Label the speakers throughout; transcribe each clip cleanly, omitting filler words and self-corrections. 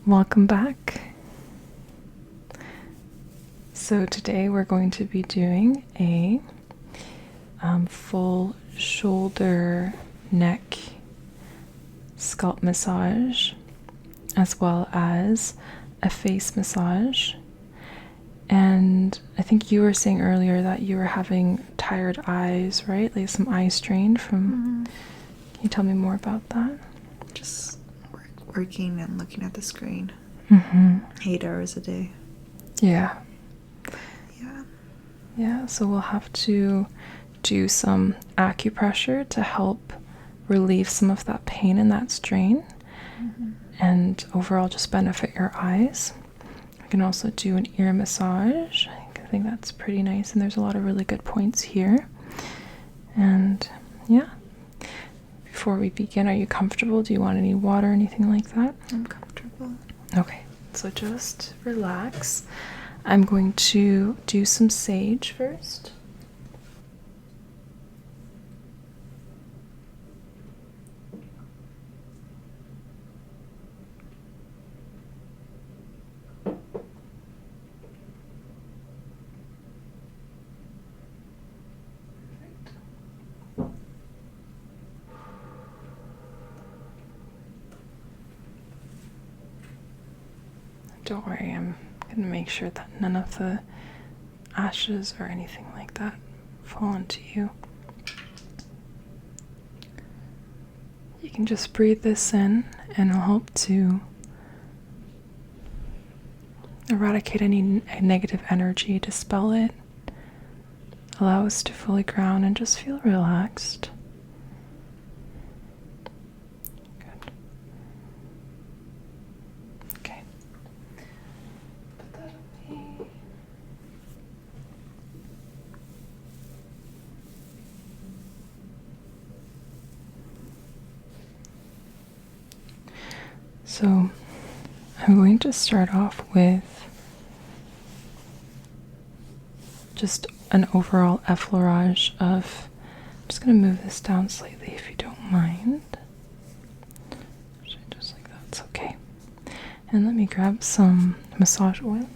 Speaker 1: Welcome back. So today we're going to be doing a full shoulder, neck, scalp massage, as well as a face massage. And I think you were saying earlier that you were having tired eyes, right? Like some eye strain from... Can you tell me more about that?
Speaker 2: Just working and looking at the screen. 8 hours a day.
Speaker 1: Yeah.
Speaker 2: Yeah.
Speaker 1: So we'll have to do some acupressure to help relieve some of that pain and that strain, and overall just benefit your eyes. I can also do an ear massage. I think that's pretty nice, and there's a lot of really good points here. And yeah, before we begin, are you comfortable? Do you want any water or anything like that?
Speaker 2: I'm comfortable.
Speaker 1: Okay, so just relax. I'm going to do some sage first. Don't worry, I'm going to make sure that none of the ashes or anything like that fall onto you. You can just breathe this in and it'll help to eradicate any negative energy, dispel it, allow us to fully ground and just feel relaxed. Good. Okay. Put that away. So I'm going to start off with just an overall effleurage of, I'm just going to move this down slightly if you don't mind. Just like that, it's okay. And let me grab some massage oil.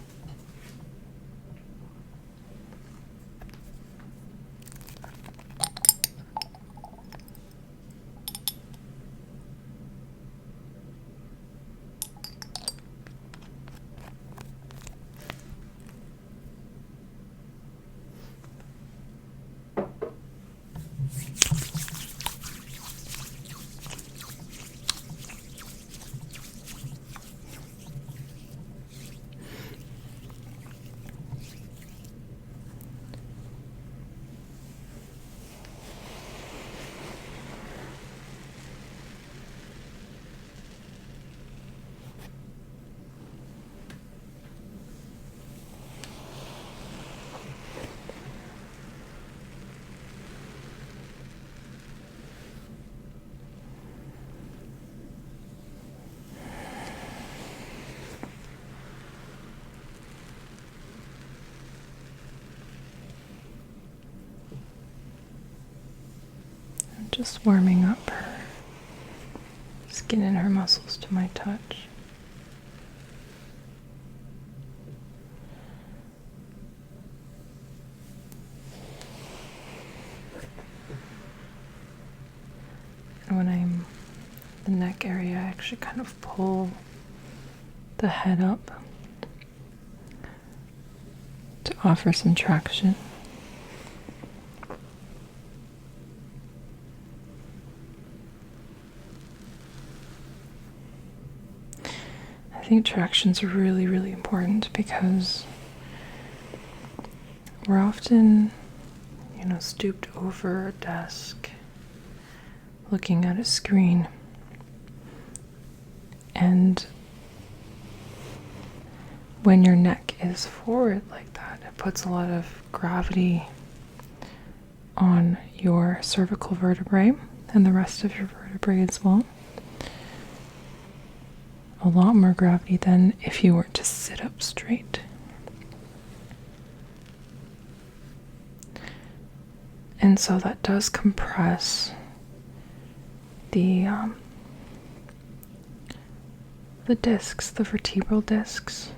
Speaker 1: Just warming up her skin and her muscles to my touch. And when I'm in the neck area, I actually kind of pull the head up to offer some traction. I think traction's really, really important because we're often, stooped over a desk, looking at a screen, and when your neck is forward like that, it puts a lot of gravity on your cervical vertebrae and the rest of your vertebrae as well. A lot more gravity than if you were to sit up straight. And so that does compress the the discs, the vertebral discs.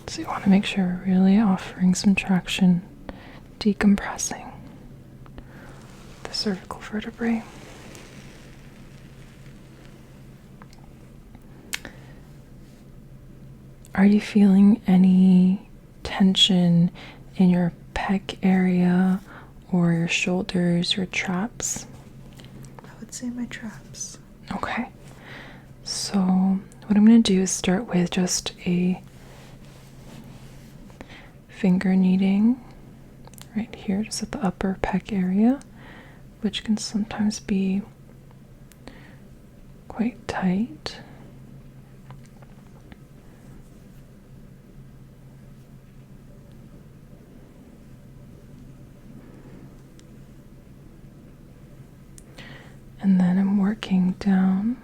Speaker 1: So you want to make sure we're really offering some traction, decompressing the cervical vertebrae. Are you feeling any tension in your pec area or your shoulders, your traps?
Speaker 2: I would say my traps.
Speaker 1: Okay. So what I'm going to do is start with just a finger kneading right here, just at the upper pec area, which can sometimes be quite tight. And then I'm working down.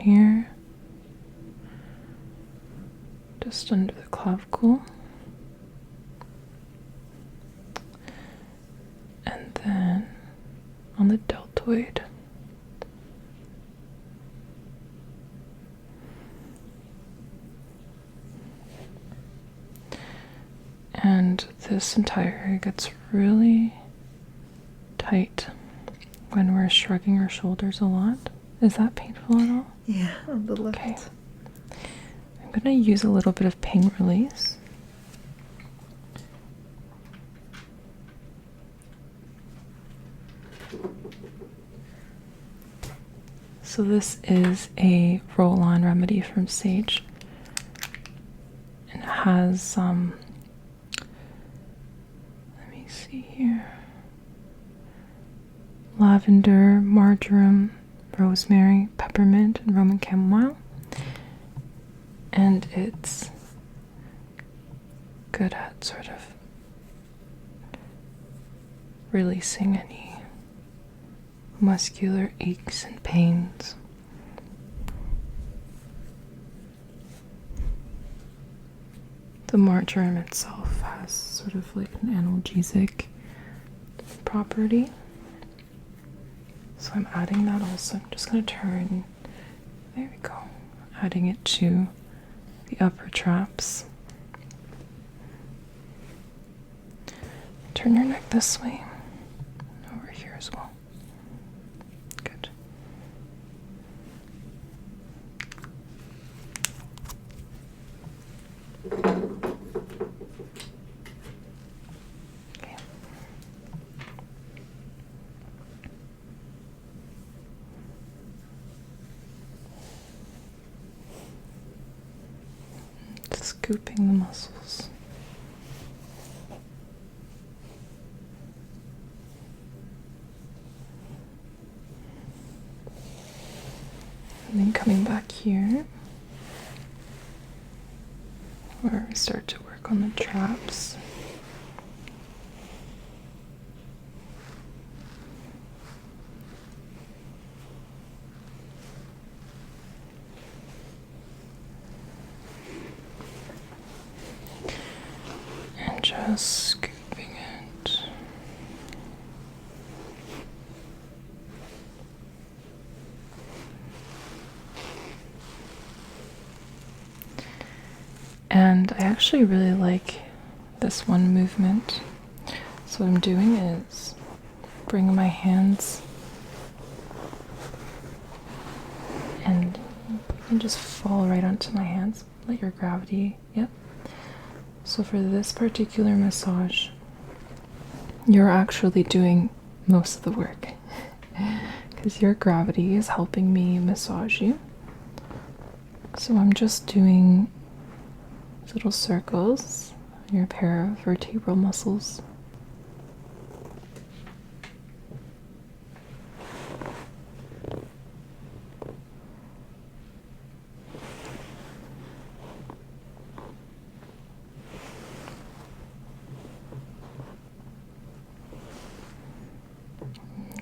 Speaker 1: Here, just under the clavicle. And then on the deltoid. And this entire area gets really tight when we're shrugging our shoulders a lot. Is that painful at all?
Speaker 2: Yeah, on the left.
Speaker 1: Okay. I'm going to use a little bit of pain release. So this is a roll-on remedy from Saje. And it has, let me see here, lavender, marjoram, rosemary, peppermint, and Roman chamomile. And it's good at sort of releasing any muscular aches and pains. The marjoram itself has sort of like an analgesic property. So I'm adding that also. I'm just going to turn, there we go, adding it to the upper traps. Turn your neck this way, over here as well. Good. Okay. Scooping the muscles. And then coming back here, where we start to work on the traps. And just scooping it. And I actually really like this one movement. So what I'm doing is bringing my hands and you can just fall right onto my hands. Let your gravity, yep. So for this particular massage, you're actually doing most of the work because your gravity is helping me massage you. So I'm just doing little circles on your pair of vertebral muscles.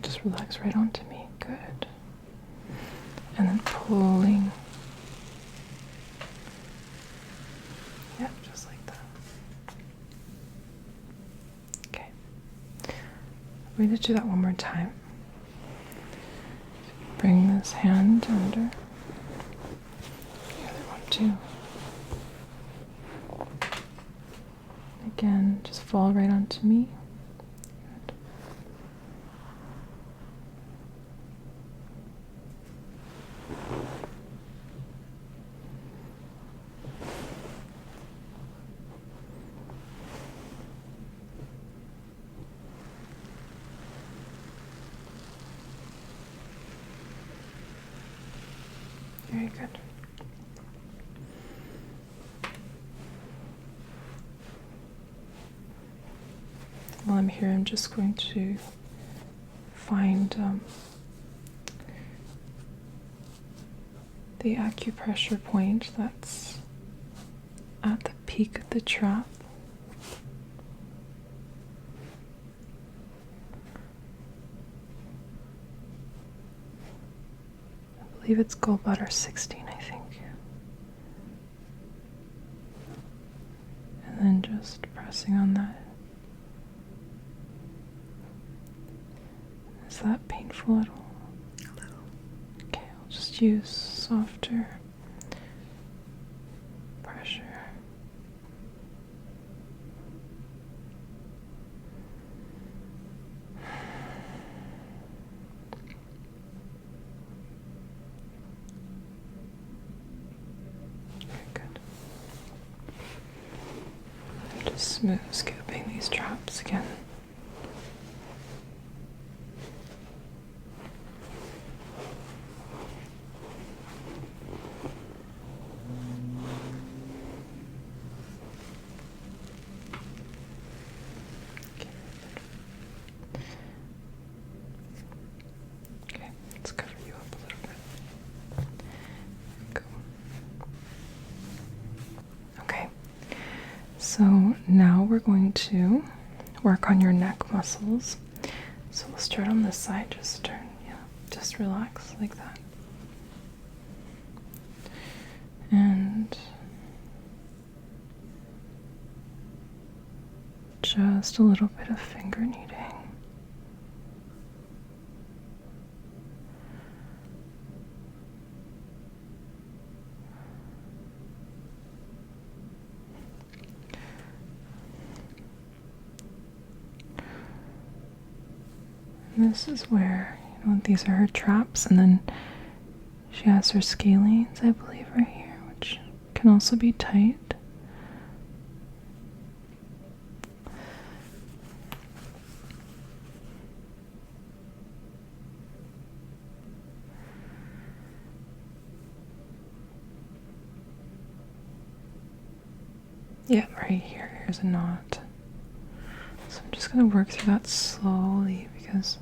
Speaker 1: Just relax right onto me. Good. And then pulling. Yeah, just like that. Okay. going to do that one more time. Bring this hand under. The other one too. Again, just fall right onto me. Good. Very good. While I'm here, I'm just going to find the acupressure point that's at the peak of the trap. I believe it's gallbladder 16, I think. And then just pressing on that. Is that painful at all?
Speaker 2: A little.
Speaker 1: Okay, I'll just use softer pressure. Very good. Just smooth scooping these traps again. So now we're going to work on your neck muscles. So we'll start on this side, just turn, just relax like that. And just a little bit of finger kneading. This is where, these are her traps, and then she has her scalenes, I believe, right here, which can also be tight. Yeah, right here, here's a knot. So I'm just going to work through that slowly because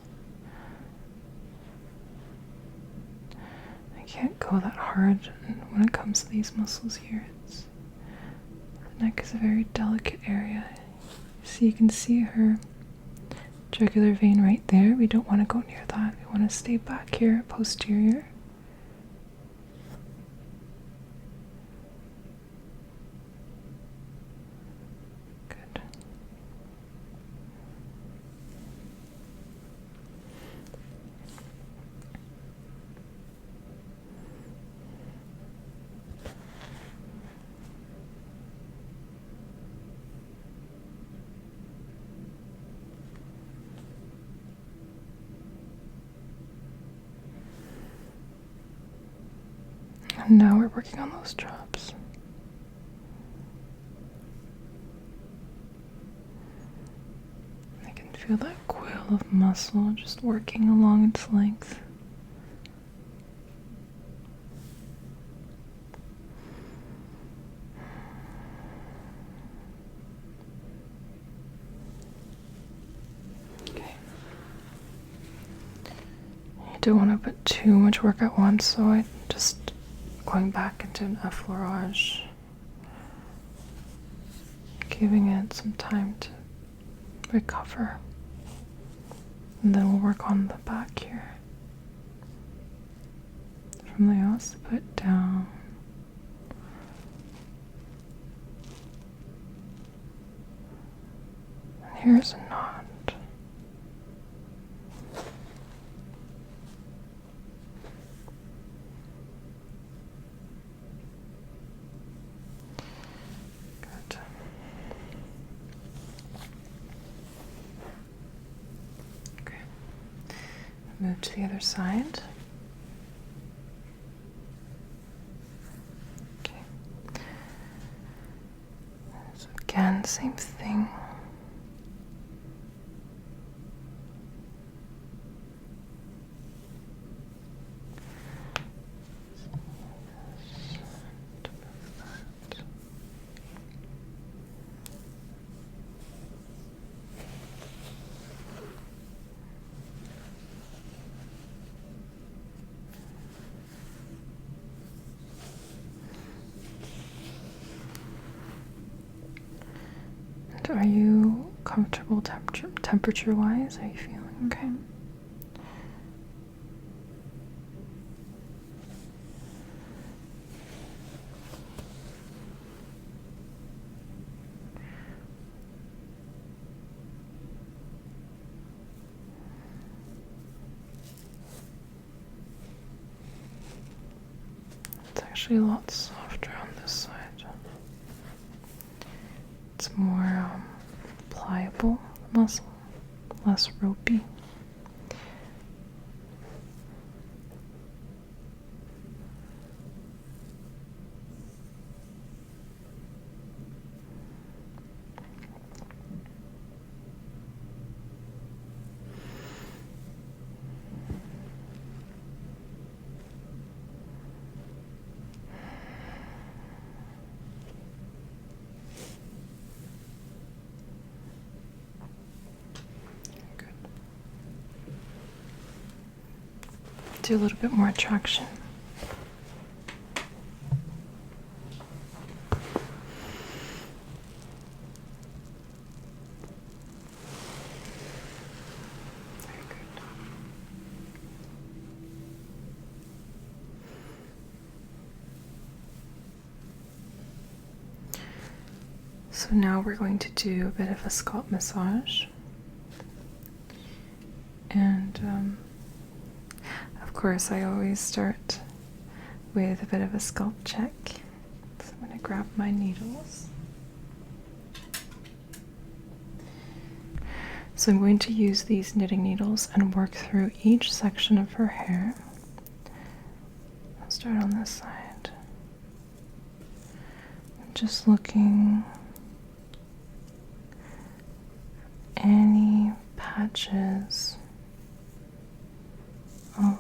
Speaker 1: I can't go that hard when it comes to these muscles here. The neck is a very delicate area. So you can see her jugular vein right there. We don't want to go near that. We want to stay back here, posterior. Good. And now we're working on those drops. I can feel that coil of muscle just working along its length. Okay. You don't want to put too much work at once, so I just going back into an effleurage, giving it some time to recover, and then we'll work on the back here, from the occiput down. And here's a knot. Move to the other side. Okay. So again, same thing. Are you comfortable temperature-wise? Are you feeling okay? It's actually a lot softer on this side. It's more pliable muscle, less ropey. Do a little bit more traction. Very good. So now we're going to do a bit of a scalp massage. And of course, I always start with a bit of a scalp check. So I'm going to grab my needles. So I'm going to use these knitting needles and work through each section of her hair. I'll start on this side. I'm just looking for any patches of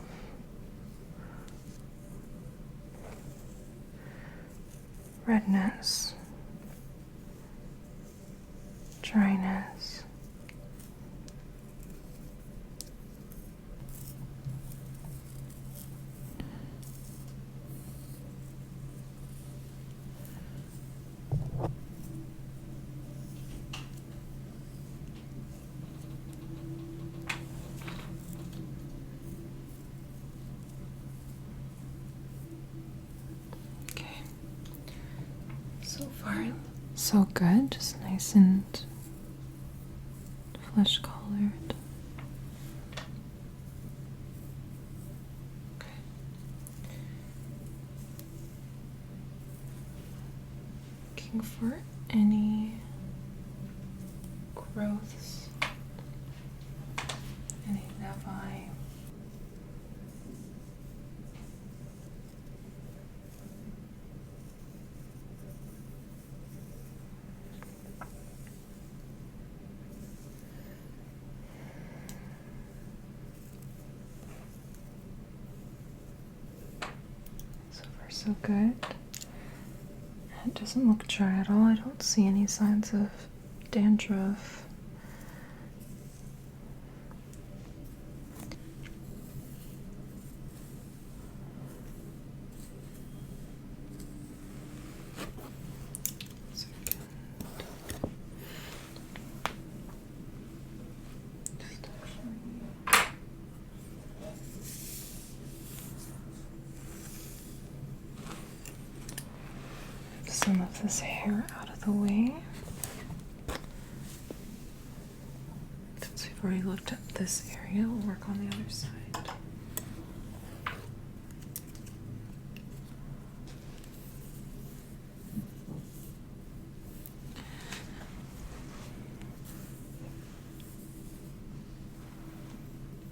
Speaker 1: redness, dryness. So far, so good. Just nice and flesh colored. Okay. Looking for any growths, any nevi. So good. It doesn't look dry at all. I don't see any signs of dandruff. Some of this hair out of the way. Since we've already looked at this area, we'll work on the other side.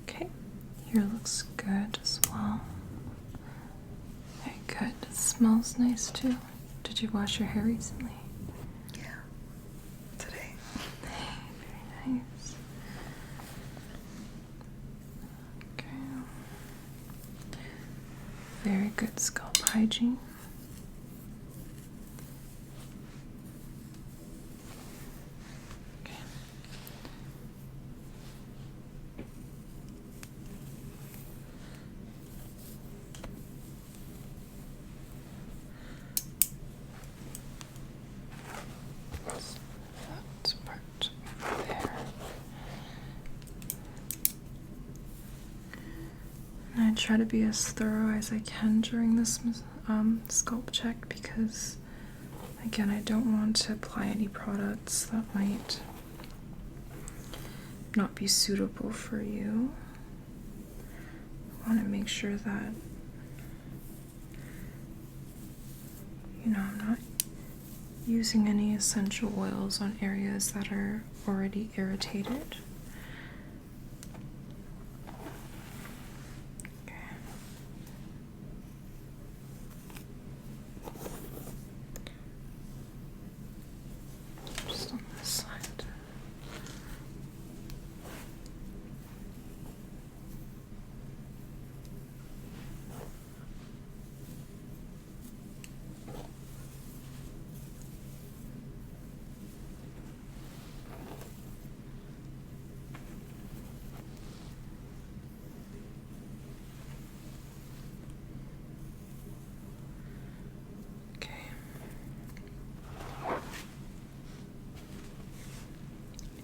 Speaker 1: Okay, here looks good as well. Very good. It smells nice too. Did you wash your hair recently?
Speaker 2: Yeah. Today.
Speaker 1: Very nice. Okay. Very good scalp hygiene. That part over there. And I try to be as thorough as I can during this scalp check because, again, I don't want to apply any products that might not be suitable for you. I want to make sure that, I'm not using any essential oils on areas that are already irritated. Okay. Just on this side.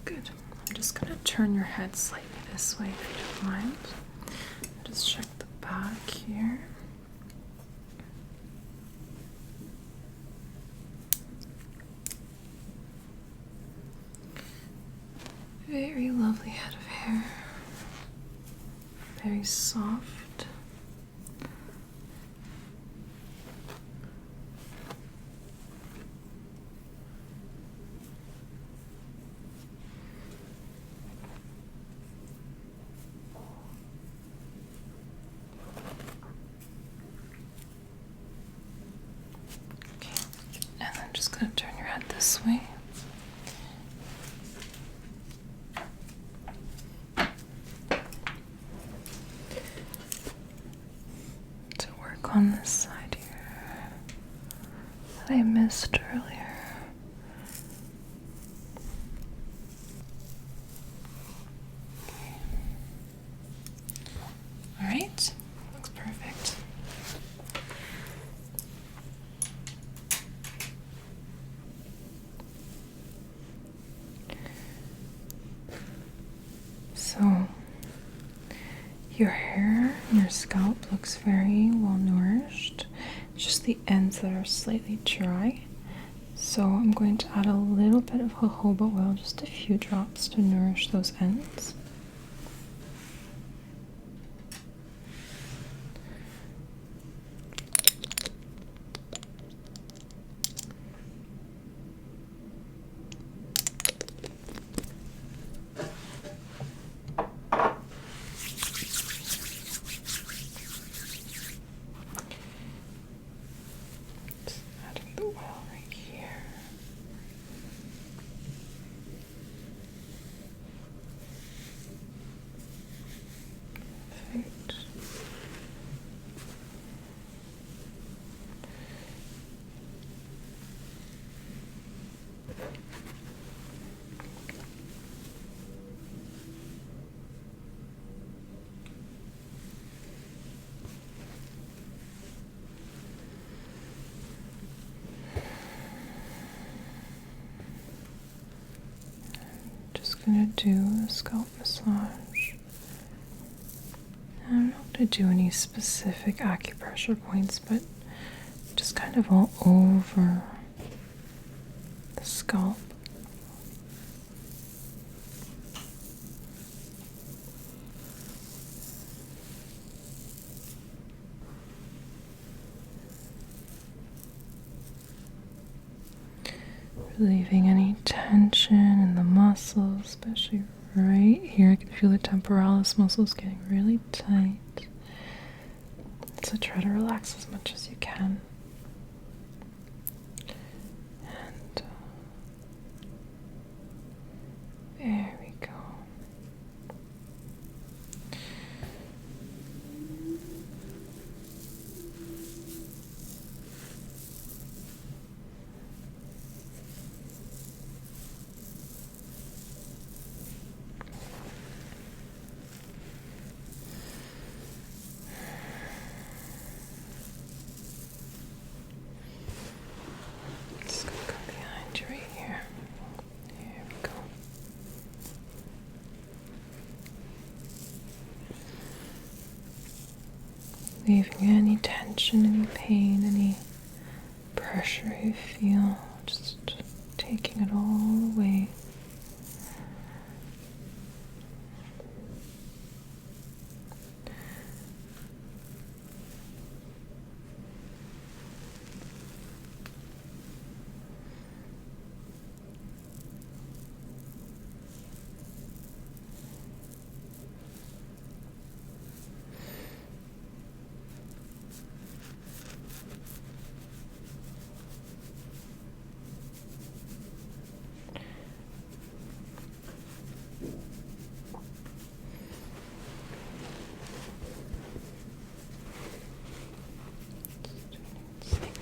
Speaker 1: Good. I'm just going to turn your head slightly this way if you don't mind. Just check the back here. Very lovely head of hair. Very soft. And I'm just going to turn your head this way. To work on this side here that I missed earlier. All right, looks perfect. So, your hair and your scalp looks very well nourished. It's just the ends that are slightly dry. So I'm going to add a little bit of jojoba oil, just a few drops to nourish those ends. Adding the oil right here. Perfect. Just gonna do a scalp massage. I'm not gonna do any specific acupressure points, but just kind of all over the scalp. Relieving any tension in the muscles, especially right here. I can feel the temporalis muscles getting really tight. So try to relax as much as you can. And there we go. Just gonna go behind you right here. There we go. Leaving any tension, any pain, any pressure you feel, just taking it all away.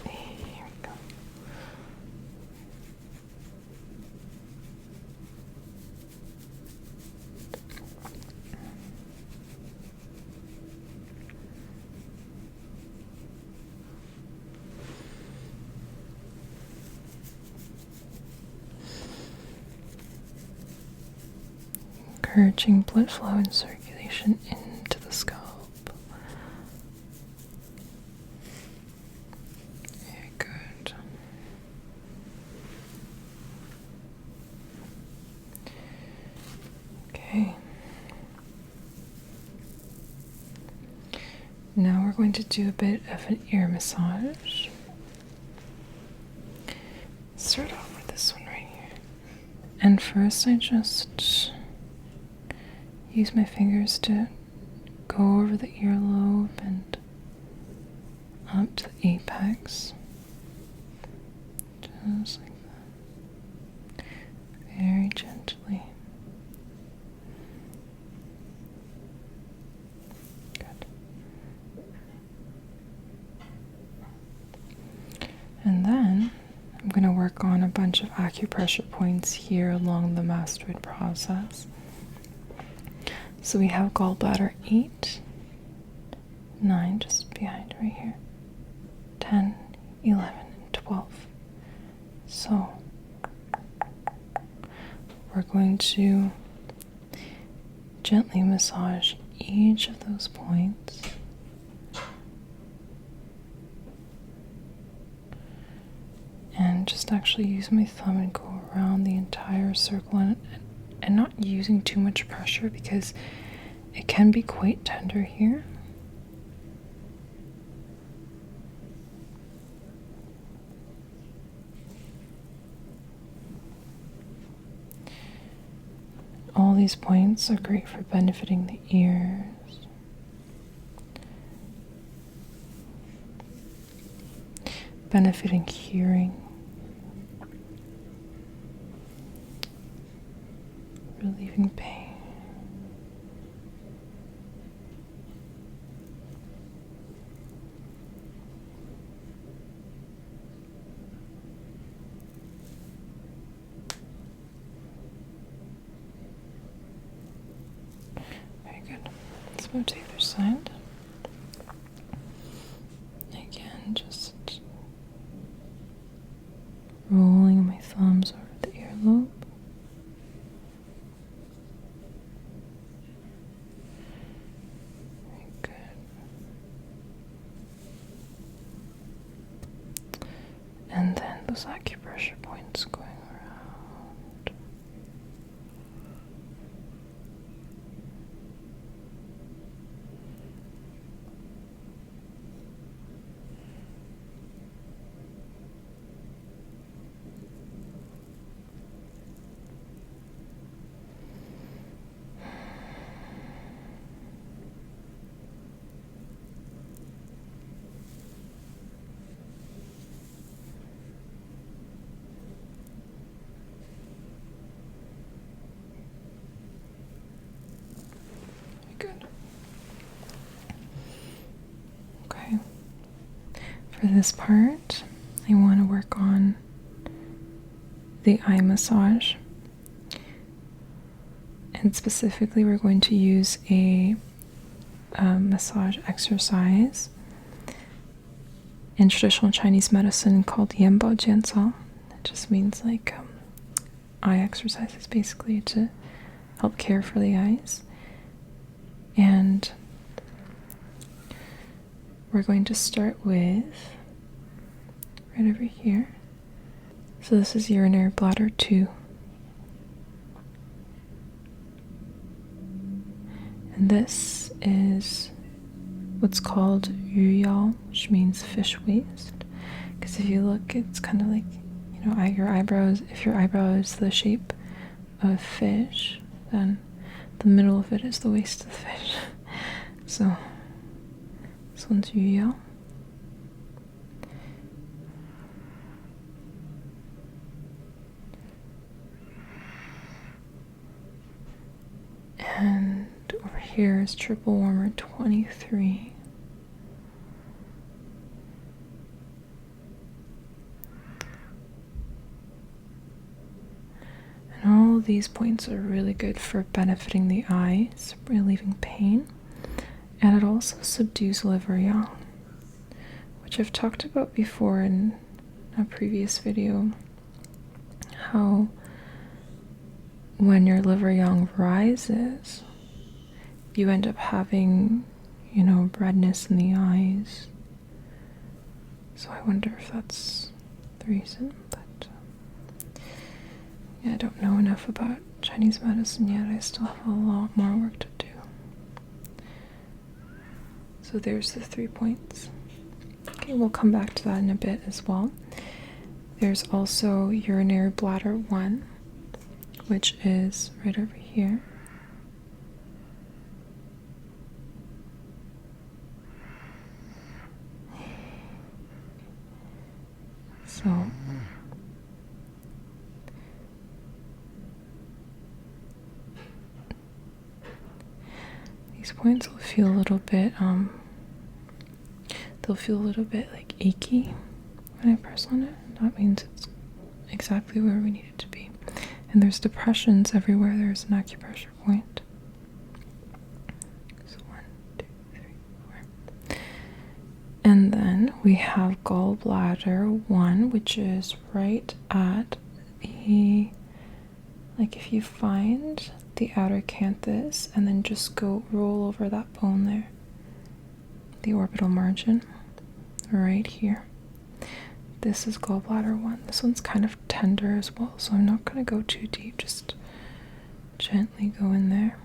Speaker 1: Here we go. Encouraging blood flow and circulation into the scalp. Very good. Okay. Now we're going to do a bit of an ear massage. Start off with this one right here. And first I just use my fingers to go over the earlobe and up to the apex. Just like that. Very gently. Good. And then I'm going to work on a bunch of acupressure points here along the mastoid process. So we have gallbladder 8, 9, just behind right here, 10, 11, and 12. So we're going to gently massage each of those points. And just actually use my thumb and go around the entire circle and not using too much pressure because it can be quite tender here. All these points are great for benefiting the ears. Benefiting hearing. Relieving pain. Very good. Let's move to the other side. Again, just rolling my thumbs over the earlobe. And then those acupressure points going around. For this part, I want to work on the eye massage. And specifically, we're going to use a massage exercise in traditional Chinese medicine called Yanbao Jianzao. It just means like eye exercises, basically, to help care for the eyes. And we're going to start with right over here. So this is urinary bladder 2. And this is what's called yu yao, which means fish waist. Because if you look, it's kind of like, you know, your eyebrows. If your eyebrow is the shape of a fish, then the middle of it is the waist of the fish. So this one's yu yao. And over here is triple warmer 23. And all of these points are really good for benefiting the eyes, relieving pain, and it also subdues liver yang, which I've talked about before in a previous video, how when your liver yang rises, you end up having, you know, redness in the eyes. So I wonder if that's the reason, but yeah, I don't know enough about Chinese medicine yet. I still have a lot more work to do. So there's the 3 points. Okay, we'll come back to that in a bit as well. There's also urinary bladder 1, which is right over here. So these points will feel a little bit they'll feel a little bit like achy when I press on it. That means it's exactly where we need it to be. And there's depressions everywhere there's an acupressure point. So 1, 2, 3, 4. And then we have gallbladder 1, which is right at the, like if you find the outer canthus and then just go roll over that bone there, the orbital margin, right here. This is gallbladder 1. This one's kind of tender as well, so I'm not going to go too deep, just gently go in there.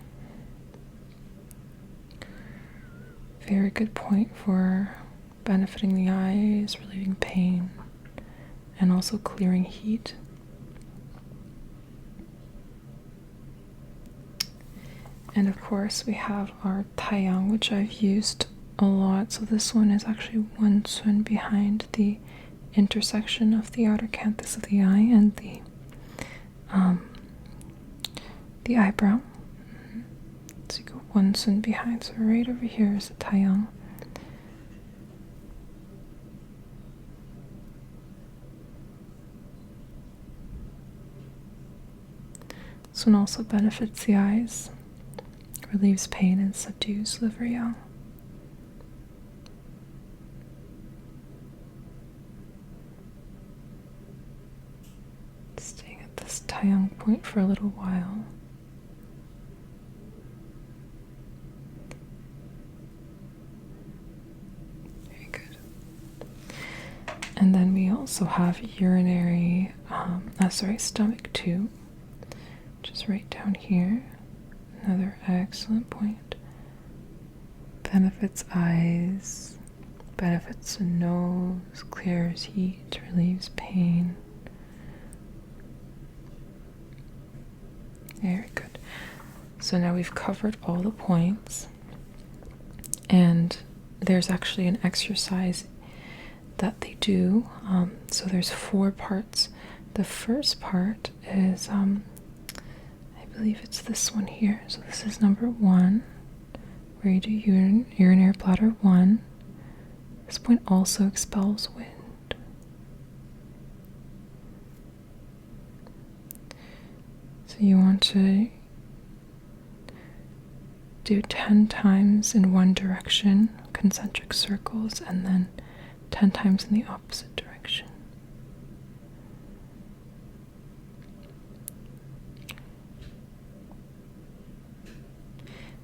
Speaker 1: Very good point for benefiting the eyes, relieving pain, and also clearing heat. And of course we have our taiyang, which I've used a lot. So this one is actually 1 sun behind the intersection of the outer canthus of the eye and the eyebrow. So you go 1 sun behind. So right over here is the taiyang. This one also benefits the eyes, relieves pain, and subdues liver yang. Staying at this taiyang point for a little while. Very good. And then we also have urinary, stomach 2, which is right down here. Another excellent point. Benefits eyes, benefits the nose, clears heat, relieves pain. Very good. So now we've covered all the points, and there's actually an exercise that they do. So there's 4 parts. The first part is I believe it's this one here. So this is number 1, where you do urinary bladder 1. This point also expels wind. So you want to do 10 times in one direction, concentric circles, and then 10 times in the opposite direction.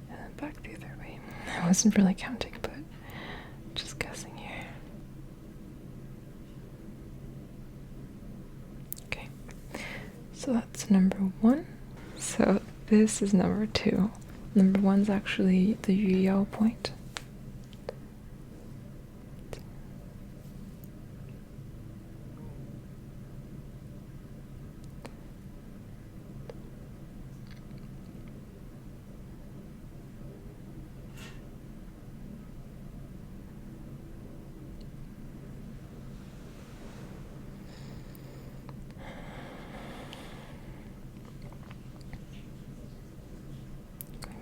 Speaker 1: And then back the other way. I wasn't really counting, but just guessing here. Okay, so that's number 1. So this is number 2. Number 1's actually the Yuyao point.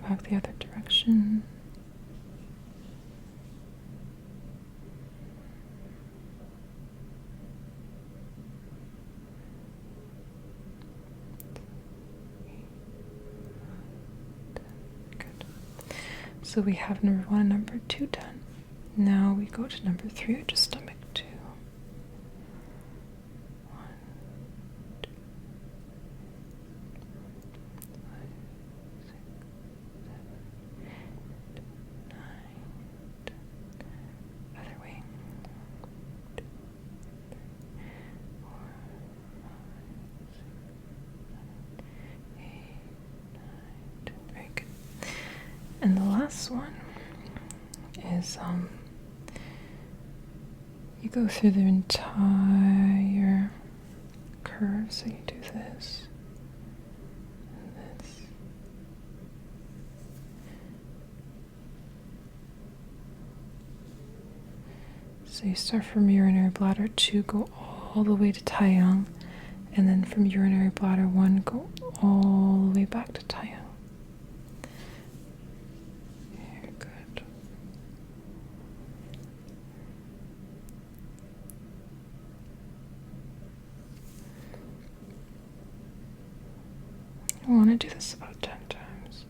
Speaker 1: Back the other direction. Good. So we have number 1 and number 2 done. Now we go to number 3, which is stomach 2. 1, 2, 5, 6, 7, 8, 9, 10. Other way. 2, 3, 4, 5, 6, 7, 8, 9, 10. Very good. And the last one is you go through the entire curve. So you do this and this. So you start from urinary bladder 2, go all the way to Taiyang, and then from urinary bladder 1, go all the way back to Taiyang. Very good. I want to do this about 10 times.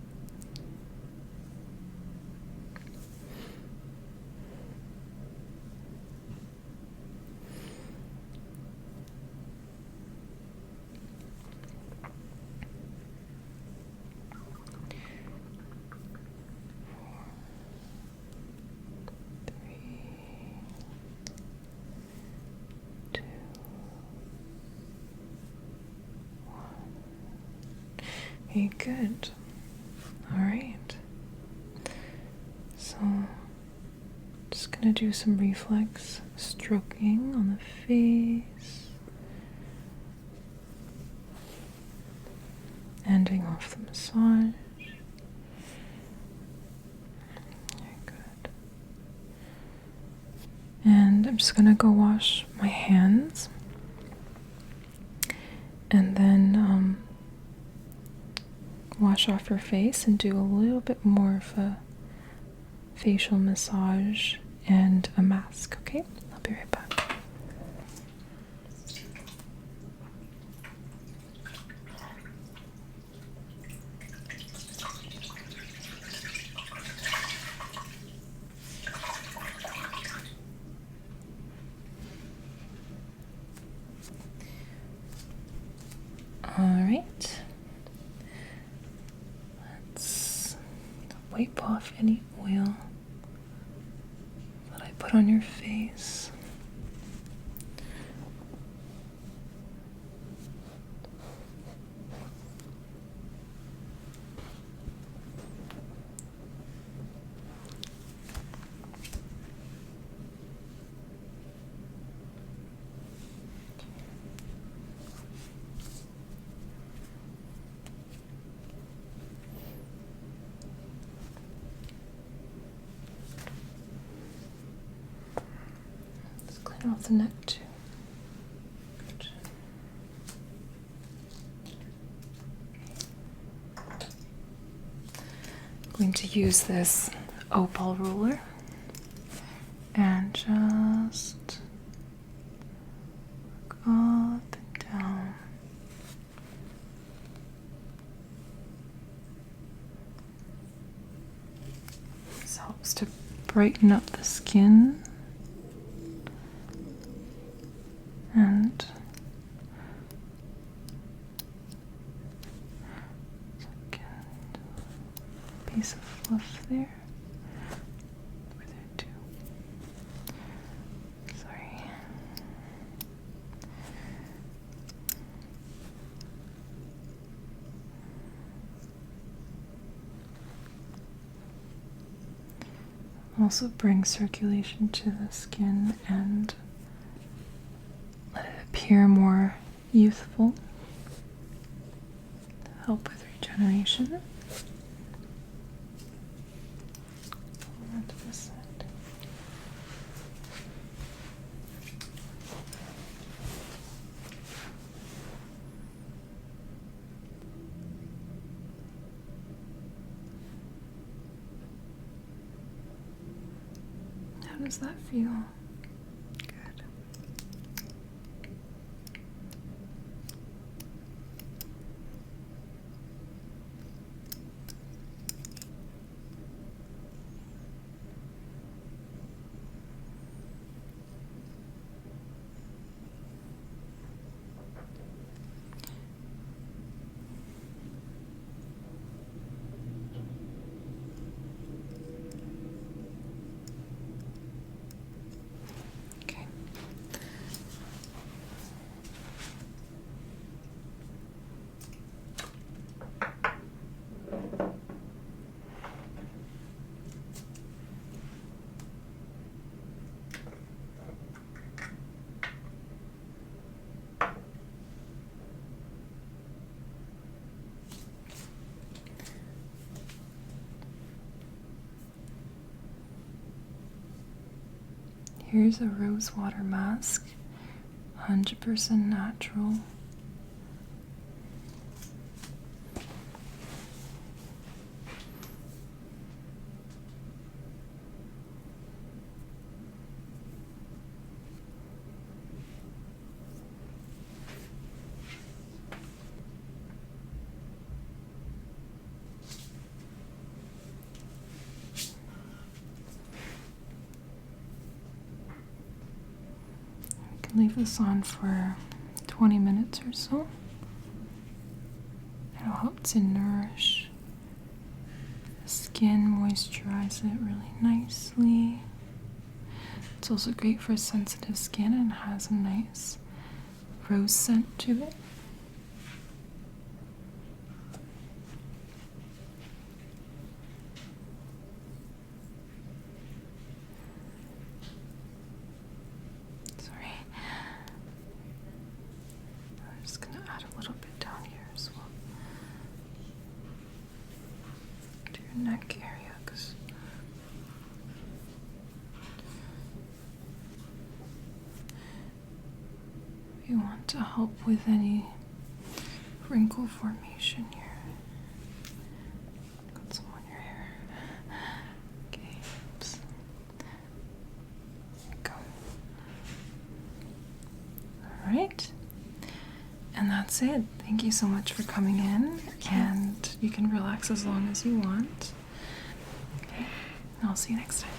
Speaker 1: Okay, good. All right. So, just gonna do some reflex stroking on the face, ending off the massage. Very good. And I'm just gonna go wash my hands, and then wash off your face and do a little bit more of a facial massage and a mask, okay? I'll be right back. All right. Wipe off any oil that I put on your face. Off the neck too. Good. I'm going to use this Opal ruler. And just work up and down. This helps to brighten up the skin and piece of fluff there. Were there two? Sorry. Also bring circulation to the skin and let it appear more youthful. Help with regeneration. Onto this side. How does that feel? Good. Okay. Here's a rose water mask, 100% natural. Leave this on for 20 minutes or so. It'll help to nourish the skin, moisturize it really nicely. It's also great for sensitive skin and has a nice rose scent to it. Neck area, because we want to help with any wrinkle formation here. Got some on your hair. Okay, oops. There you go. Alright. And that's it. Thank you so much for coming in, and you can relax as long as you want. Okay, and I'll see you next time.